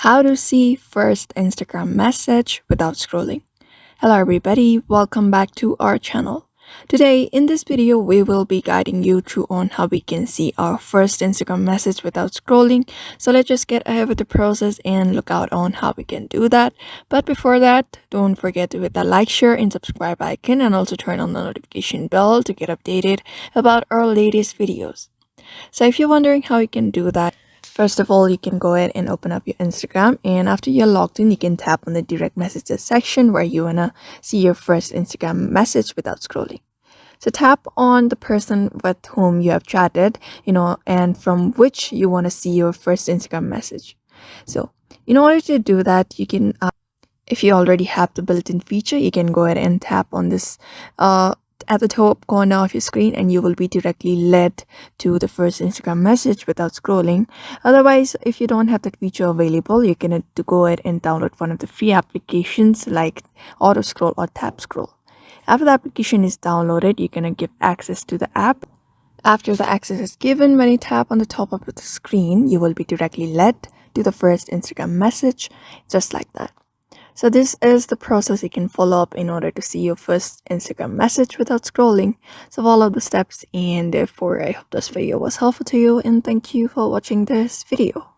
How to see first Instagram message without scrolling. Hello everybody, welcome back to our channel. Today in this video we will be guiding you through on how we can see our first Instagram message without scrolling. So let's just get ahead with the process and look out on how we can do that. But before that, don't forget to hit that like, share and subscribe icon and also turn on the notification bell to get updated about our latest videos. So if you're wondering how you can do that, first of all, you can go ahead and open up your Instagram, and after you're logged in, you can tap on the direct messages section where you wanna see your first Instagram message without scrolling. So tap on the person with whom you have chatted, and from which you want to see your first Instagram message. So in order to do that, you can, if you already have the built-in feature, you can go ahead and tap on this at the top corner of your screen and you will be directly led to the first Instagram message without scrolling. Otherwise, if you don't have that feature available, you can go ahead and download one of the free applications like Auto Scroll or Tap Scroll. After the application is downloaded, you're going to give access to the app. After the access is given, when you tap on the top of the screen, you will be directly led to the first Instagram message, just like that. So this is the process you can follow up in order to see your first Instagram message without scrolling. So follow the steps, and therefore I hope this video was helpful to you, and thank you for watching this video.